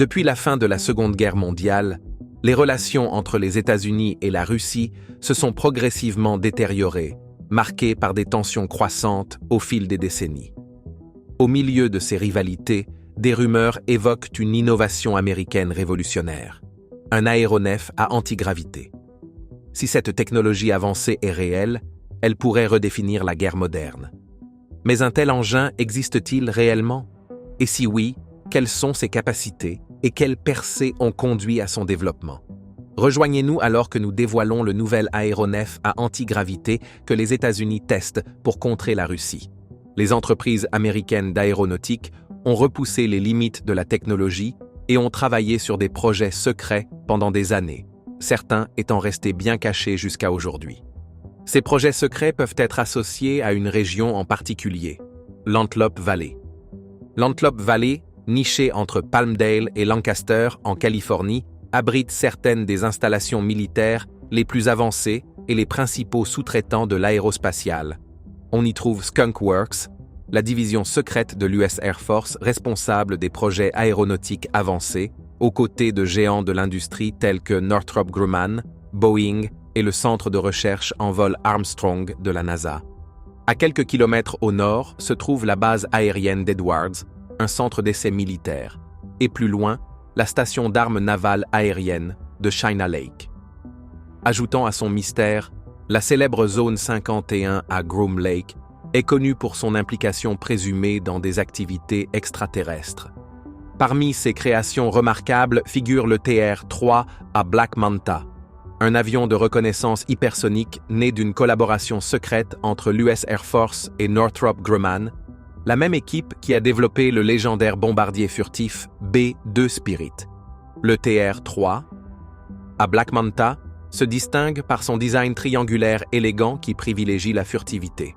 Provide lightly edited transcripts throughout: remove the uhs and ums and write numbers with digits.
Depuis la fin de la Seconde Guerre mondiale, les relations entre les États-Unis et la Russie se sont progressivement détériorées, marquées par des tensions croissantes au fil des décennies. Au milieu de ces rivalités, des rumeurs évoquent une innovation américaine révolutionnaire, un aéronef à antigravité. Si cette technologie avancée est réelle, elle pourrait redéfinir la guerre moderne. Mais un tel engin existe-t-il réellement? Et si oui, quelles sont ses capacités et quelles percées ont conduit à son développement? Rejoignez-nous alors que nous dévoilons le nouvel aéronef à antigravité que les États-Unis testent pour contrer la Russie. Les entreprises américaines d'aéronautique ont repoussé les limites de la technologie et ont travaillé sur des projets secrets pendant des années, certains étant restés bien cachés jusqu'à aujourd'hui. Ces projets secrets peuvent être associés à une région en particulier, l'Antelope Valley. L'Antelope Valley, nichée entre Palmdale et Lancaster en Californie, abrite certaines des installations militaires les plus avancées et les principaux sous-traitants de l'aérospatiale. On y trouve Skunk Works, la division secrète de l'US Air Force responsable des projets aéronautiques avancés, aux côtés de géants de l'industrie tels que Northrop Grumman, Boeing et le centre de recherche en vol Armstrong de la NASA. À quelques kilomètres au nord se trouve la base aérienne d'Edwards, un centre d'essai militaire, et plus loin, la station d'armes navales aériennes de China Lake. Ajoutant à son mystère, la célèbre zone 51 à Groom Lake est connue pour son implication présumée dans des activités extraterrestres. Parmi ses créations remarquables figure le TR-3 à Black Manta, un avion de reconnaissance hypersonique né d'une collaboration secrète entre l'US Air Force et Northrop Grumman, la même équipe qui a développé le légendaire bombardier furtif B-2 Spirit. Le TR-3, à Black Manta, se distingue par son design triangulaire élégant qui privilégie la furtivité.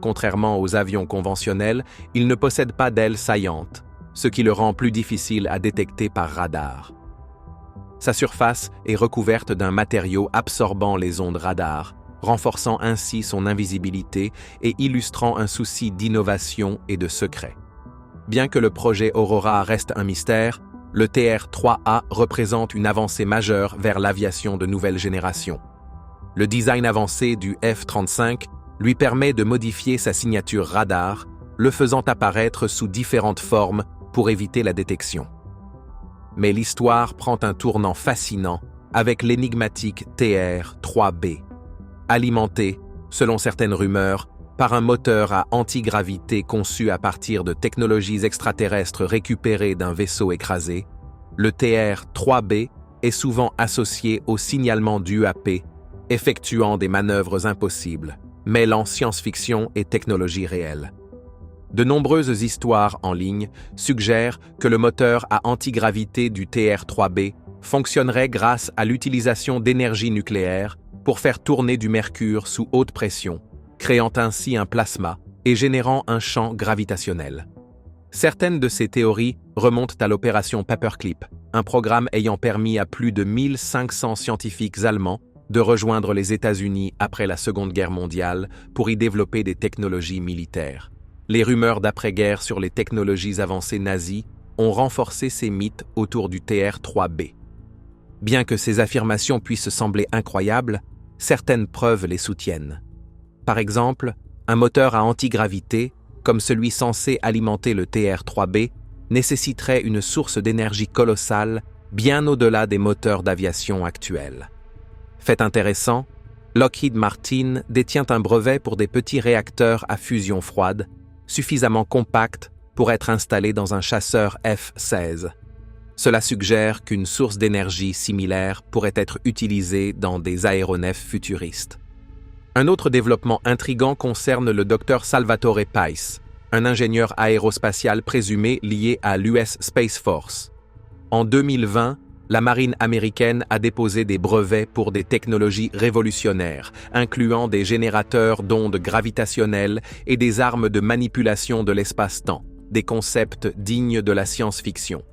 Contrairement aux avions conventionnels, il ne possède pas d'ailes saillantes, ce qui le rend plus difficile à détecter par radar. Sa surface est recouverte d'un matériau absorbant les ondes radar, renforçant ainsi son invisibilité et illustrant un souci d'innovation et de secret. Bien que le projet Aurora reste un mystère, le TR-3A représente une avancée majeure vers l'aviation de nouvelle génération. Le design avancé du F-35 lui permet de modifier sa signature radar, le faisant apparaître sous différentes formes pour éviter la détection. Mais l'histoire prend un tournant fascinant avec l'énigmatique TR-3B, alimenté, selon certaines rumeurs, par un moteur à antigravité conçu à partir de technologies extraterrestres récupérées d'un vaisseau écrasé. Le TR-3B est souvent associé au signalement d'UAP, effectuant des manœuvres impossibles, mêlant science-fiction et technologie réelle. De nombreuses histoires en ligne suggèrent que le moteur à antigravité du TR-3B fonctionnerait grâce à l'utilisation d'énergie nucléaire pour faire tourner du mercure sous haute pression, créant ainsi un plasma et générant un champ gravitationnel. Certaines de ces théories remontent à l'opération Paperclip, un programme ayant permis à plus de 1500 scientifiques allemands de rejoindre les États-Unis après la Seconde Guerre mondiale pour y développer des technologies militaires. Les rumeurs d'après-guerre sur les technologies avancées nazies ont renforcé ces mythes autour du TR-3B. Bien que ces affirmations puissent sembler incroyables, certaines preuves les soutiennent. Par exemple, un moteur à antigravité, comme celui censé alimenter le TR-3B, nécessiterait une source d'énergie colossale bien au-delà des moteurs d'aviation actuels. Fait intéressant, Lockheed Martin détient un brevet pour des petits réacteurs à fusion froide, suffisamment compacts pour être installés dans un chasseur F-16. Cela suggère qu'une source d'énergie similaire pourrait être utilisée dans des aéronefs futuristes. Un autre développement intrigant concerne le Dr Salvatore Pais, un ingénieur aérospatial présumé lié à l'US Space Force. En 2020, la marine américaine a déposé des brevets pour des technologies révolutionnaires, incluant des générateurs d'ondes gravitationnelles et des armes de manipulation de l'espace-temps, des concepts dignes de la science-fiction.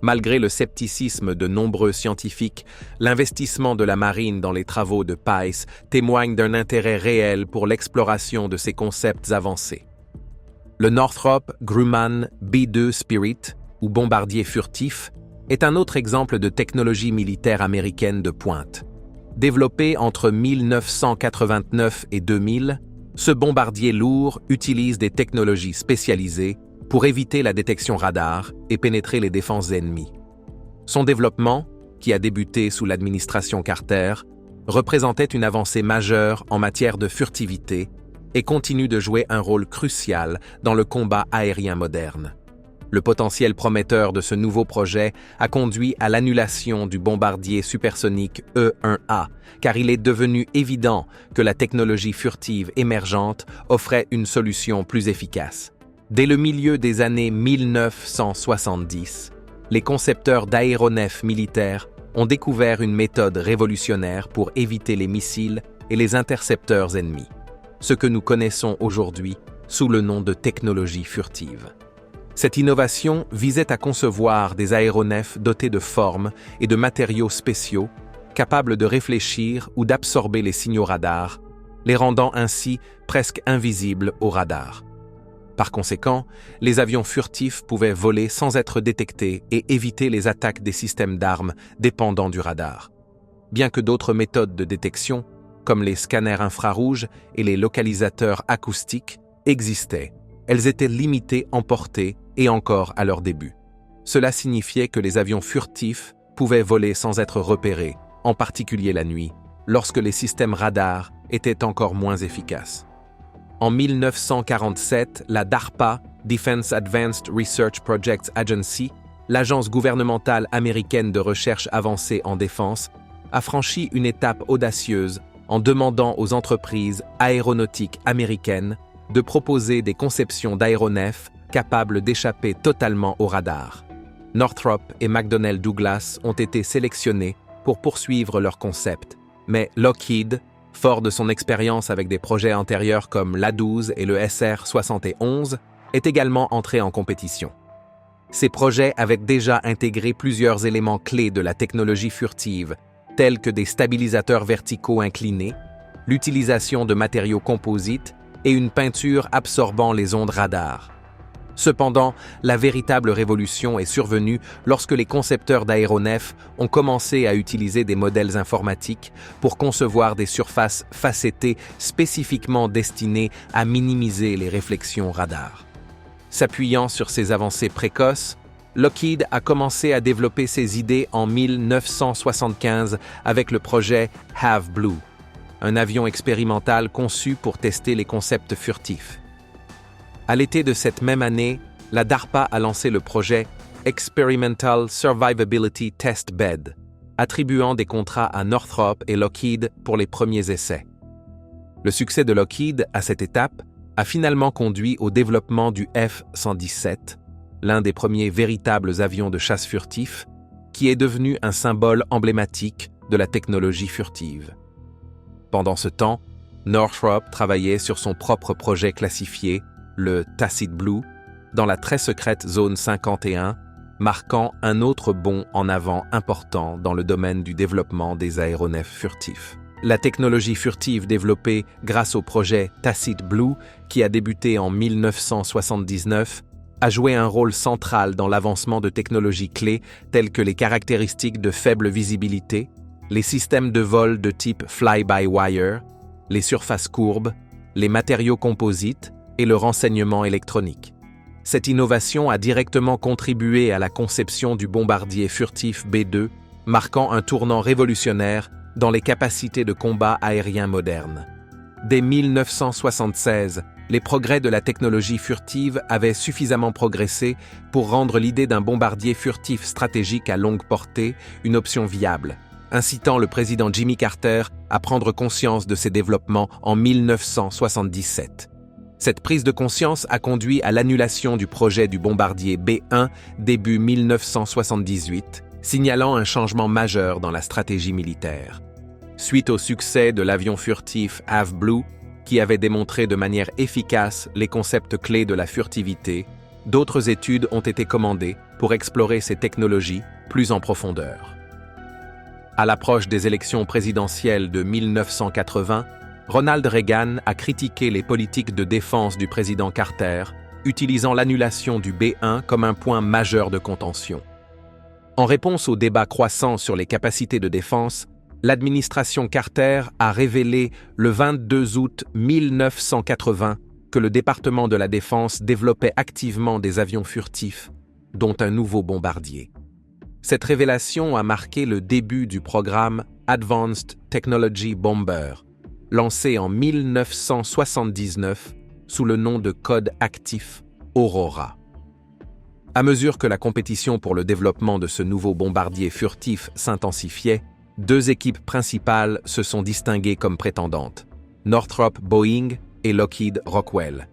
Malgré le scepticisme de nombreux scientifiques, l'investissement de la marine dans les travaux de Pais témoigne d'un intérêt réel pour l'exploration de ces concepts avancés. Le Northrop Grumman B-2 Spirit, ou bombardier furtif, est un autre exemple de technologie militaire américaine de pointe. Développé entre 1989 et 2000, ce bombardier lourd utilise des technologies spécialisées pour éviter la détection radar et pénétrer les défenses ennemies. Son développement, qui a débuté sous l'administration Carter, représentait une avancée majeure en matière de furtivité et continue de jouer un rôle crucial dans le combat aérien moderne. Le potentiel prometteur de ce nouveau projet a conduit à l'annulation du bombardier supersonique E-1A, car il est devenu évident que la technologie furtive émergente offrait une solution plus efficace. Dès le milieu des années 1970, les concepteurs d'aéronefs militaires ont découvert une méthode révolutionnaire pour éviter les missiles et les intercepteurs ennemis, ce que nous connaissons aujourd'hui sous le nom de technologie furtive. Cette innovation visait à concevoir des aéronefs dotés de formes et de matériaux spéciaux, capables de réfléchir ou d'absorber les signaux radars, les rendant ainsi presque invisibles au radar. Par conséquent, les avions furtifs pouvaient voler sans être détectés et éviter les attaques des systèmes d'armes dépendant du radar. Bien que d'autres méthodes de détection, comme les scanners infrarouges et les localisateurs acoustiques, existaient, elles étaient limitées en portée et encore à leur début. Cela signifiait que les avions furtifs pouvaient voler sans être repérés, en particulier la nuit, lorsque les systèmes radars étaient encore moins efficaces. En 1947, la DARPA, Defense Advanced Research Projects Agency, l'agence gouvernementale américaine de recherche avancée en défense, a franchi une étape audacieuse en demandant aux entreprises aéronautiques américaines de proposer des conceptions d'aéronefs capables d'échapper totalement au radar. Northrop et McDonnell Douglas ont été sélectionnés pour poursuivre leur concept, mais Lockheed, fort de son expérience avec des projets antérieurs comme l'A-12 et le SR-71, est également entré en compétition. Ces projets avaient déjà intégré plusieurs éléments clés de la technologie furtive, tels que des stabilisateurs verticaux inclinés, l'utilisation de matériaux composites et une peinture absorbant les ondes radar. Cependant, la véritable révolution est survenue lorsque les concepteurs d'aéronefs ont commencé à utiliser des modèles informatiques pour concevoir des surfaces facettées spécifiquement destinées à minimiser les réflexions radar. S'appuyant sur ces avancées précoces, Lockheed a commencé à développer ses idées en 1975 avec le projet Have Blue, un avion expérimental conçu pour tester les concepts furtifs. À l'été de cette même année, la DARPA a lancé le projet Experimental Survivability Test Bed, attribuant des contrats à Northrop et Lockheed pour les premiers essais. Le succès de Lockheed à cette étape a finalement conduit au développement du F-117, l'un des premiers véritables avions de chasse furtifs, qui est devenu un symbole emblématique de la technologie furtive. Pendant ce temps, Northrop travaillait sur son propre projet classifié, le Tacit Blue, dans la très secrète zone 51, marquant un autre bond en avant important dans le domaine du développement des aéronefs furtifs. La technologie furtive développée grâce au projet Tacit Blue, qui a débuté en 1979, a joué un rôle central dans l'avancement de technologies clés telles que les caractéristiques de faible visibilité, les systèmes de vol de type fly-by-wire, les surfaces courbes, les matériaux composites et le renseignement électronique. Cette innovation a directement contribué à la conception du bombardier furtif B-2, marquant un tournant révolutionnaire dans les capacités de combat aérien modernes. Dès 1976, les progrès de la technologie furtive avaient suffisamment progressé pour rendre l'idée d'un bombardier furtif stratégique à longue portée une option viable, incitant le président Jimmy Carter à prendre conscience de ces développements en 1977. Cette prise de conscience a conduit à l'annulation du projet du bombardier B-1 début 1978, signalant un changement majeur dans la stratégie militaire. Suite au succès de l'avion furtif Have Blue, qui avait démontré de manière efficace les concepts clés de la furtivité, d'autres études ont été commandées pour explorer ces technologies plus en profondeur. À l'approche des élections présidentielles de 1980, Ronald Reagan a critiqué les politiques de défense du président Carter, utilisant l'annulation du B-1 comme un point majeur de contention. En réponse au débat croissant sur les capacités de défense, l'administration Carter a révélé le 22 août 1980 que le département de la Défense développait activement des avions furtifs, dont un nouveau bombardier. Cette révélation a marqué le début du programme Advanced Technology Bomber, lancé en 1979 sous le nom de code actif Aurora. À mesure que la compétition pour le développement de ce nouveau bombardier furtif s'intensifiait, deux équipes principales se sont distinguées comme prétendantes, Northrop Boeing et Lockheed Rockwell.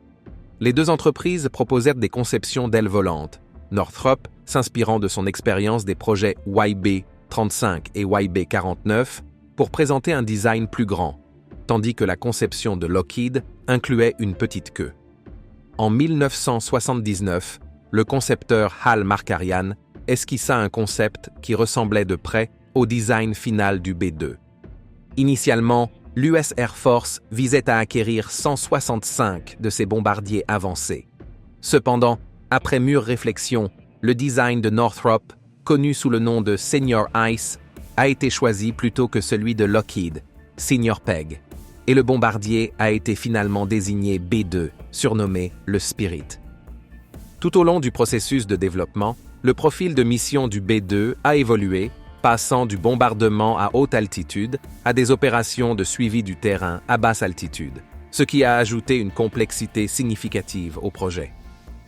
Les deux entreprises proposèrent des conceptions d'ailes volantes, Northrop s'inspirant de son expérience des projets YB-35 et YB-49 pour présenter un design plus grand, tandis que la conception de Lockheed incluait une petite queue. En 1979, le concepteur Hal Markarian esquissa un concept qui ressemblait de près au design final du B-2. Initialement, l'US Air Force visait à acquérir 165 de ces bombardiers avancés. Cependant, après mûre réflexion, le design de Northrop, connu sous le nom de Senior Ice, a été choisi plutôt que celui de Lockheed, Senior Peg, et le bombardier a été finalement désigné B-2, surnommé le Spirit. Tout au long du processus de développement, le profil de mission du B-2 a évolué, passant du bombardement à haute altitude à des opérations de suivi du terrain à basse altitude, ce qui a ajouté une complexité significative au projet.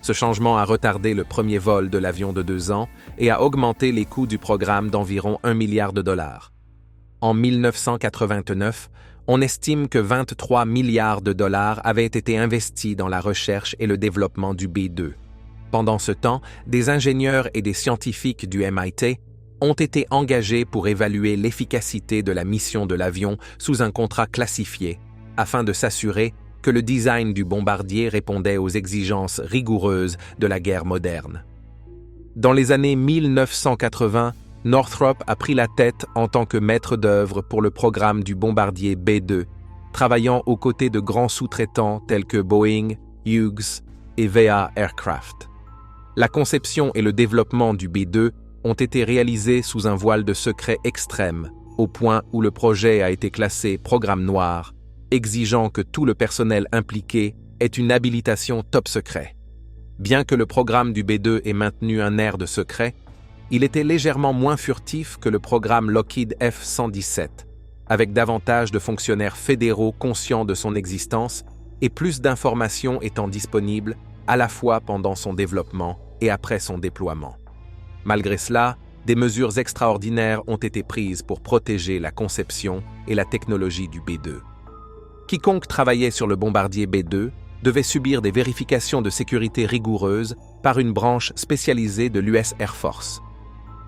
Ce changement a retardé le premier vol de l'avion de 2 ans et a augmenté les coûts du programme d'environ $1 milliard. En 1989, on estime que 23 milliards de dollars avaient été investis dans la recherche et le développement du B-2. Pendant ce temps, des ingénieurs et des scientifiques du MIT ont été engagés pour évaluer l'efficacité de la mission de l'avion sous un contrat classifié, afin de s'assurer que le design du bombardier répondait aux exigences rigoureuses de la guerre moderne. Dans les années 1980, Northrop a pris la tête en tant que maître d'œuvre pour le programme du bombardier B-2, travaillant aux côtés de grands sous-traitants tels que Boeing, Hughes et VA Aircraft. La conception et le développement du B-2 ont été réalisés sous un voile de secret extrême, au point où le projet a été classé programme noir, exigeant que tout le personnel impliqué ait une habilitation top secret. Bien que le programme du B-2 ait maintenu un air de secret, il était légèrement moins furtif que le programme Lockheed F-117, avec davantage de fonctionnaires fédéraux conscients de son existence et plus d'informations étant disponibles à la fois pendant son développement et après son déploiement. Malgré cela, des mesures extraordinaires ont été prises pour protéger la conception et la technologie du B-2. Quiconque travaillait sur le bombardier B-2 devait subir des vérifications de sécurité rigoureuses par une branche spécialisée de l'US Air Force.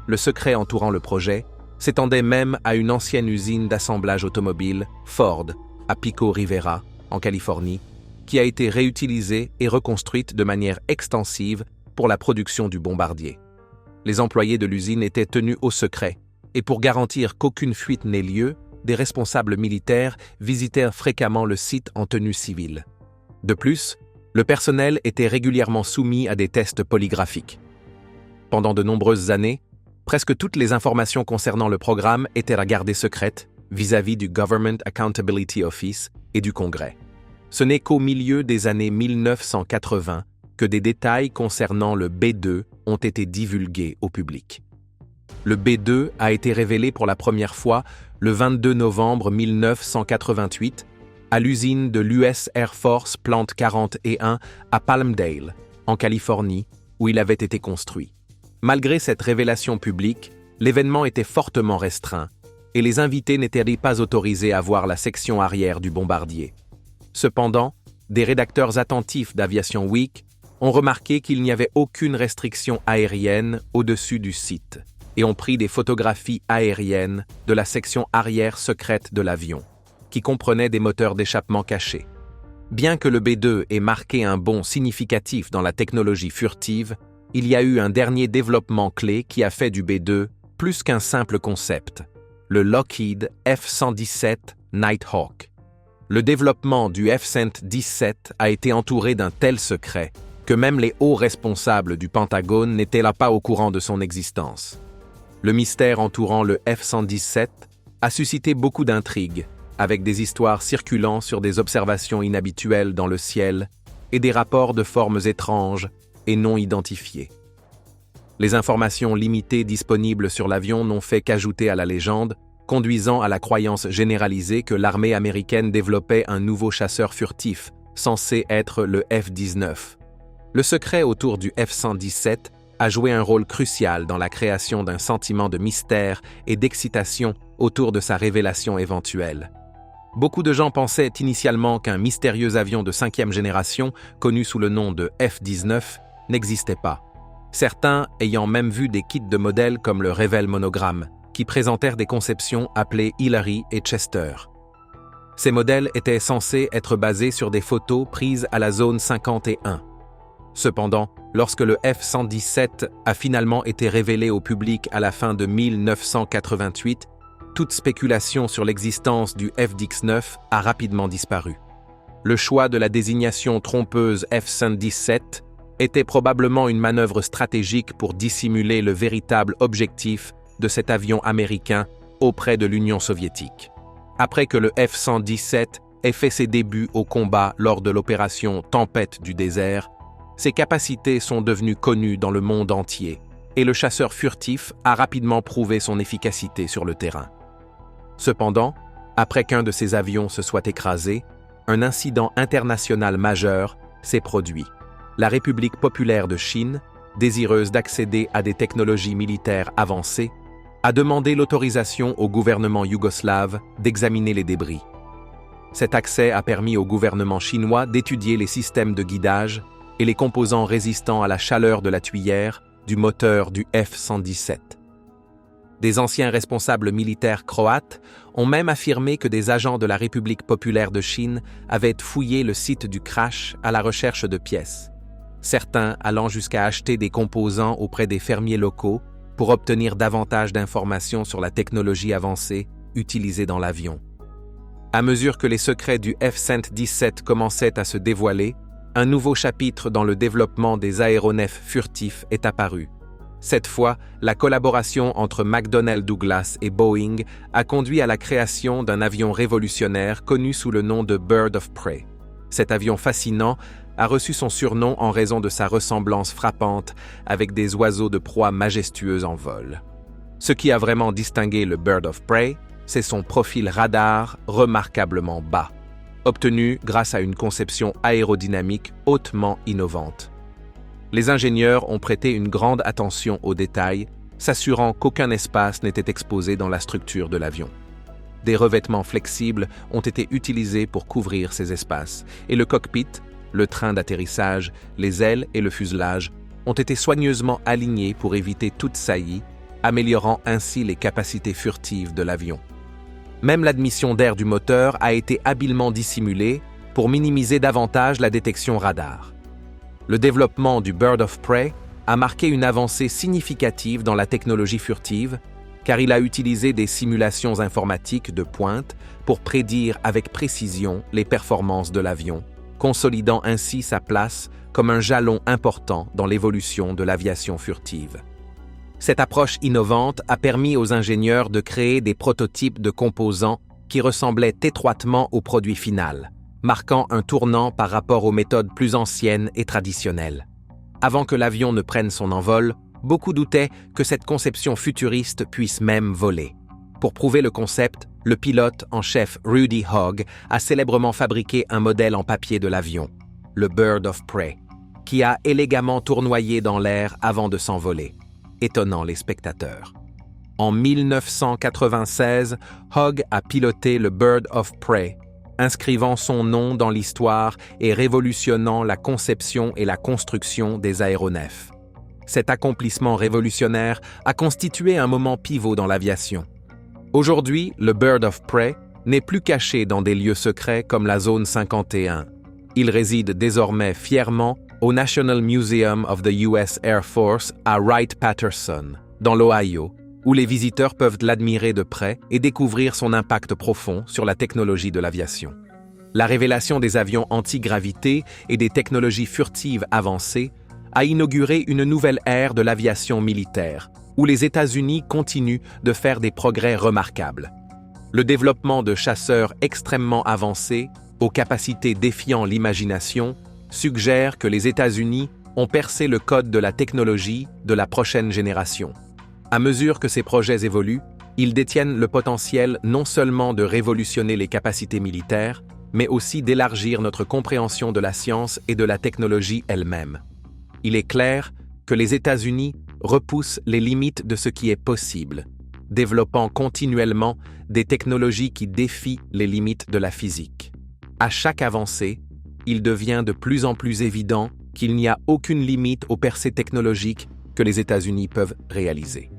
Le secret entourant le projet s'étendait même à une ancienne usine d'assemblage automobile, Ford, à Pico Rivera, en Californie, qui a été réutilisée et reconstruite de manière extensive pour la production du bombardier. Les employés de l'usine étaient tenus au secret, et pour garantir qu'aucune fuite n'ait lieu, des responsables militaires visitèrent fréquemment le site en tenue civile. De plus, le personnel était régulièrement soumis à des tests polygraphiques. Pendant de nombreuses années, presque toutes les informations concernant le programme étaient à garder secrètes vis-à-vis du Government Accountability Office et du Congrès. Ce n'est qu'au milieu des années 1980 que des détails concernant le B-2 ont été divulgués au public. Le B-2 a été révélé pour la première fois le 22 novembre 1988 à l'usine de l'US Air Force Plante 41 à Palmdale, en Californie, où il avait été construit. Malgré cette révélation publique, l'événement était fortement restreint et les invités n'étaient pas autorisés à voir la section arrière du bombardier. Cependant, des rédacteurs attentifs d'Aviation Week ont remarqué qu'il n'y avait aucune restriction aérienne au-dessus du site et ont pris des photographies aériennes de la section arrière secrète de l'avion, qui comprenait des moteurs d'échappement cachés. Bien que le B-2 ait marqué un bond significatif dans la technologie furtive, il y a eu un dernier développement clé qui a fait du B-2 plus qu'un simple concept, le Lockheed F-117 Nighthawk. Le développement du F-117 a été entouré d'un tel secret que même les hauts responsables du Pentagone n'étaient là pas au courant de son existence. Le mystère entourant le F-117 a suscité beaucoup d'intrigues, avec des histoires circulant sur des observations inhabituelles dans le ciel et des rapports de formes étranges et non identifiées. Les informations limitées disponibles sur l'avion n'ont fait qu'ajouter à la légende, conduisant à la croyance généralisée que l'armée américaine développait un nouveau chasseur furtif, censé être le F-19. Le secret autour du F-117 a joué un rôle crucial dans la création d'un sentiment de mystère et d'excitation autour de sa révélation éventuelle. Beaucoup de gens pensaient initialement qu'un mystérieux avion de 5e génération, connu sous le nom de F-19, n'existait pas. Certains ayant même vu des kits de modèles comme le Revell monogramme, qui présentèrent des conceptions appelées Hillary et Chester. Ces modèles étaient censés être basés sur des photos prises à la zone 51. Cependant, lorsque le F-117 a finalement été révélé au public à la fin de 1988, toute spéculation sur l'existence du F-19 a rapidement disparu. Le choix de la désignation trompeuse F-117 était probablement une manœuvre stratégique pour dissimuler le véritable objectif de cet avion américain auprès de l'Union soviétique. Après que le F-117 ait fait ses débuts au combat lors de l'opération Tempête du désert, ses capacités sont devenues connues dans le monde entier et le chasseur furtif a rapidement prouvé son efficacité sur le terrain. Cependant, après qu'un de ces avions se soit écrasé, un incident international majeur s'est produit. La République populaire de Chine, désireuse d'accéder à des technologies militaires avancées, a demandé l'autorisation au gouvernement yougoslave d'examiner les débris. Cet accès a permis au gouvernement chinois d'étudier les systèmes de guidage et les composants résistants à la chaleur de la tuyère du moteur du F-117. Des anciens responsables militaires croates ont même affirmé que des agents de la République populaire de Chine avaient fouillé le site du crash à la recherche de pièces, certains allant jusqu'à acheter des composants auprès des fermiers locaux pour obtenir davantage d'informations sur la technologie avancée utilisée dans l'avion. À mesure que les secrets du F-117 commençaient à se dévoiler, un nouveau chapitre dans le développement des aéronefs furtifs est apparu. Cette fois, la collaboration entre McDonnell Douglas et Boeing a conduit à la création d'un avion révolutionnaire connu sous le nom de Bird of Prey. Cet avion fascinant a reçu son surnom en raison de sa ressemblance frappante avec des oiseaux de proie majestueux en vol. Ce qui a vraiment distingué le Bird of Prey, c'est son profil radar remarquablement bas, obtenu grâce à une conception aérodynamique hautement innovante. Les ingénieurs ont prêté une grande attention aux détails, s'assurant qu'aucun espace n'était exposé dans la structure de l'avion. Des revêtements flexibles ont été utilisés pour couvrir ces espaces, et le cockpit, le train d'atterrissage, les ailes et le fuselage ont été soigneusement alignés pour éviter toute saillie, améliorant ainsi les capacités furtives de l'avion. Même l'admission d'air du moteur a été habilement dissimulée pour minimiser davantage la détection radar. Le développement du Bird of Prey a marqué une avancée significative dans la technologie furtive, car il a utilisé des simulations informatiques de pointe pour prédire avec précision les performances de l'avion, consolidant ainsi sa place comme un jalon important dans l'évolution de l'aviation furtive. Cette approche innovante a permis aux ingénieurs de créer des prototypes de composants qui ressemblaient étroitement au produit final, marquant un tournant par rapport aux méthodes plus anciennes et traditionnelles. Avant que l'avion ne prenne son envol, beaucoup doutaient que cette conception futuriste puisse même voler. Pour prouver le concept, le pilote en chef Rudy Hogg a célèbrement fabriqué un modèle en papier de l'avion, le Bird of Prey, qui a élégamment tournoyé dans l'air avant de s'envoler, étonnant les spectateurs. En 1996, Hogg a piloté le Bird of Prey, inscrivant son nom dans l'histoire et révolutionnant la conception et la construction des aéronefs. Cet accomplissement révolutionnaire a constitué un moment pivot dans l'aviation. Aujourd'hui, le Bird of Prey n'est plus caché dans des lieux secrets comme la zone 51. Il réside désormais fièrement au National Museum of the US Air Force à Wright-Patterson, dans l'Ohio, où les visiteurs peuvent l'admirer de près et découvrir son impact profond sur la technologie de l'aviation. La révélation des avions anti-gravité et des technologies furtives avancées a inauguré une nouvelle ère de l'aviation militaire, où les États-Unis continuent de faire des progrès remarquables. Le développement de chasseurs extrêmement avancés, aux capacités défiant l'imagination, suggère que les États-Unis ont percé le code de la technologie de la prochaine génération. À mesure que ces projets évoluent, ils détiennent le potentiel non seulement de révolutionner les capacités militaires, mais aussi d'élargir notre compréhension de la science et de la technologie elle-même. Il est clair que les États-Unis repoussent les limites de ce qui est possible, développant continuellement des technologies qui défient les limites de la physique. À chaque avancée, il devient de plus en plus évident qu'il n'y a aucune limite aux percées technologiques que les États-Unis peuvent réaliser.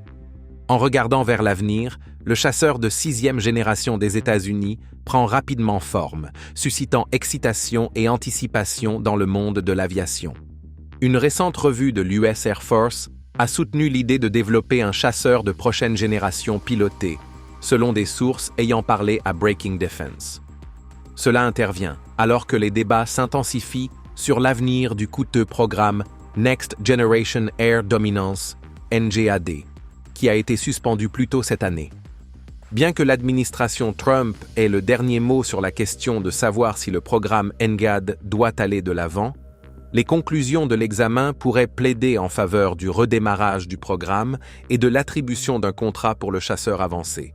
En regardant vers l'avenir, le chasseur de 6e génération des États-Unis prend rapidement forme, suscitant excitation et anticipation dans le monde de l'aviation. Une récente revue de l'US Air Force a soutenu l'idée de développer un chasseur de prochaine génération piloté, selon des sources ayant parlé à Breaking Defense. Cela intervient alors que les débats s'intensifient sur l'avenir du coûteux programme Next Generation Air Dominance, NGAD, qui a été suspendu plus tôt cette année. Bien que l'administration Trump ait le dernier mot sur la question de savoir si le programme NGAD doit aller de l'avant, les conclusions de l'examen pourraient plaider en faveur du redémarrage du programme et de l'attribution d'un contrat pour le chasseur avancé.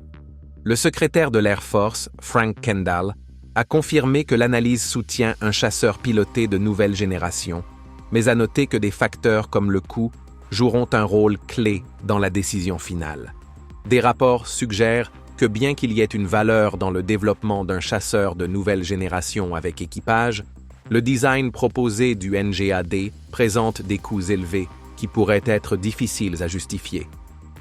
Le secrétaire de l'Air Force, Frank Kendall, a confirmé que l'analyse soutient un chasseur piloté de nouvelle génération, mais a noté que des facteurs comme le coût joueront un rôle clé dans la décision finale. Des rapports suggèrent que bien qu'il y ait une valeur dans le développement d'un chasseur de nouvelle génération avec équipage, le design proposé du NGAD présente des coûts élevés qui pourraient être difficiles à justifier.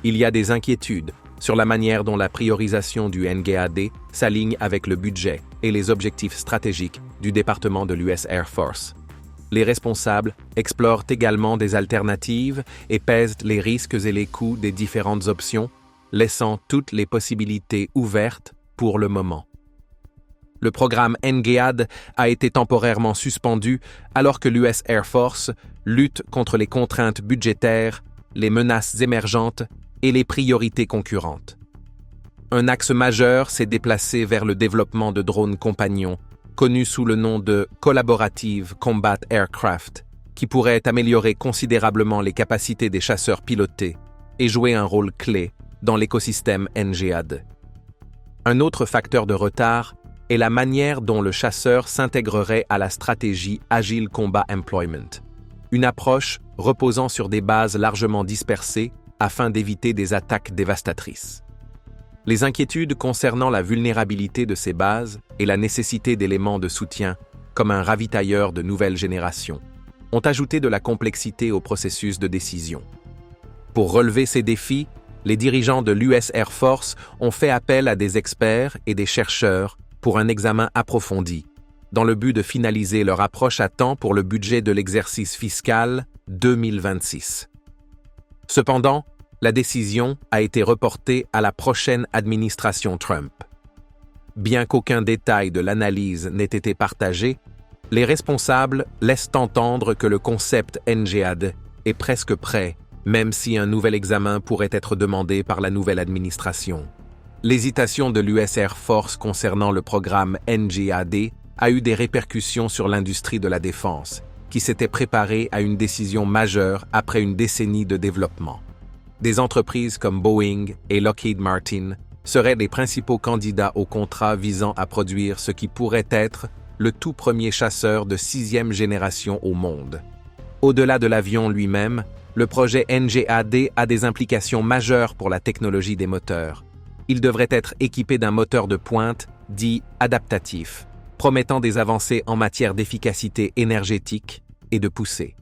Il y a des inquiétudes sur la manière dont la priorisation du NGAD s'aligne avec le budget et les objectifs stratégiques du département de l'US Air Force. Les responsables explorent également des alternatives et pèsent les risques et les coûts des différentes options, laissant toutes les possibilités ouvertes pour le moment. Le programme NGAD a été temporairement suspendu alors que l'US Air Force lutte contre les contraintes budgétaires, les menaces émergentes et les priorités concurrentes. Un axe majeur s'est déplacé vers le développement de drones compagnons, connus sous le nom de Collaborative Combat Aircraft, qui pourraient améliorer considérablement les capacités des chasseurs pilotés et jouer un rôle clé dans l'écosystème NGAD. Un autre facteur de retard est la manière dont le chasseur s'intégrerait à la stratégie Agile Combat Employment, une approche reposant sur des bases largement dispersées afin d'éviter des attaques dévastatrices. Les inquiétudes concernant la vulnérabilité de ces bases et la nécessité d'éléments de soutien, comme un ravitailleur de nouvelle génération, ont ajouté de la complexité au processus de décision. Pour relever ces défis, les dirigeants de l'US Air Force ont fait appel à des experts et des chercheurs pour un examen approfondi, dans le but de finaliser leur approche à temps pour le budget de l'exercice fiscal 2026. Cependant, la décision a été reportée à la prochaine administration Trump. Bien qu'aucun détail de l'analyse n'ait été partagé, les responsables laissent entendre que le concept NGAD est presque prêt, même si un nouvel examen pourrait être demandé par la nouvelle administration. L'hésitation de l'US Air Force concernant le programme NGAD a eu des répercussions sur l'industrie de la défense, qui s'était préparée à une décision majeure après une décennie de développement. Des entreprises comme Boeing et Lockheed Martin seraient les principaux candidats au contrat visant à produire ce qui pourrait être le tout premier chasseur de 6e génération au monde. Au-delà de l'avion lui-même, le projet NGAD a des implications majeures pour la technologie des moteurs. Il devrait être équipé d'un moteur de pointe, dit adaptatif, promettant des avancées en matière d'efficacité énergétique et de poussée.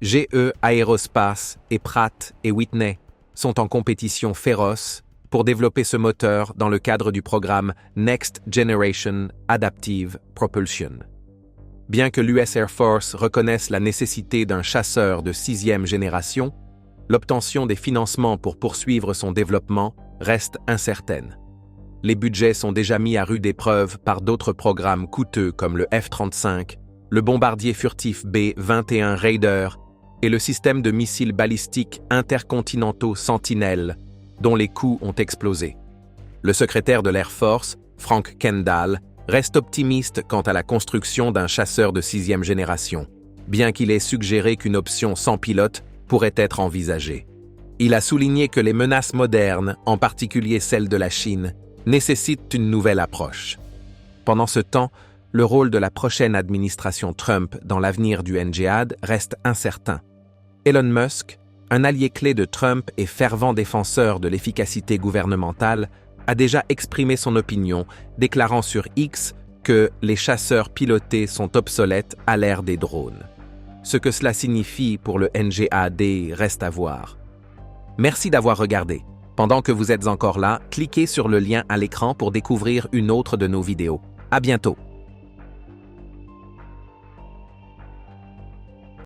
GE Aerospace et Pratt & Whitney sont en compétition féroce pour développer ce moteur dans le cadre du programme Next Generation Adaptive Propulsion. Bien que l'US Air Force reconnaisse la nécessité d'un chasseur de 6e génération, l'obtention des financements pour poursuivre son développement reste incertaine. Les budgets sont déjà mis à rude épreuve par d'autres programmes coûteux comme le F-35, le bombardier furtif B-21 Raider et le système de missiles balistiques intercontinentaux Sentinel, dont les coûts ont explosé. Le secrétaire de l'Air Force, Frank Kendall, reste optimiste quant à la construction d'un chasseur de 6e génération, bien qu'il ait suggéré qu'une option sans pilote pourrait être envisagée. Il a souligné que les menaces modernes, en particulier celles de la Chine, nécessitent une nouvelle approche. Pendant ce temps, le rôle de la prochaine administration Trump dans l'avenir du NGAD reste incertain. Elon Musk, un allié clé de Trump et fervent défenseur de l'efficacité gouvernementale, a déjà exprimé son opinion, déclarant sur X que les chasseurs pilotés sont obsolètes à l'ère des drones. Ce que cela signifie pour le NGAD reste à voir. Merci d'avoir regardé. Pendant que vous êtes encore là, cliquez sur le lien à l'écran pour découvrir une autre de nos vidéos. À bientôt!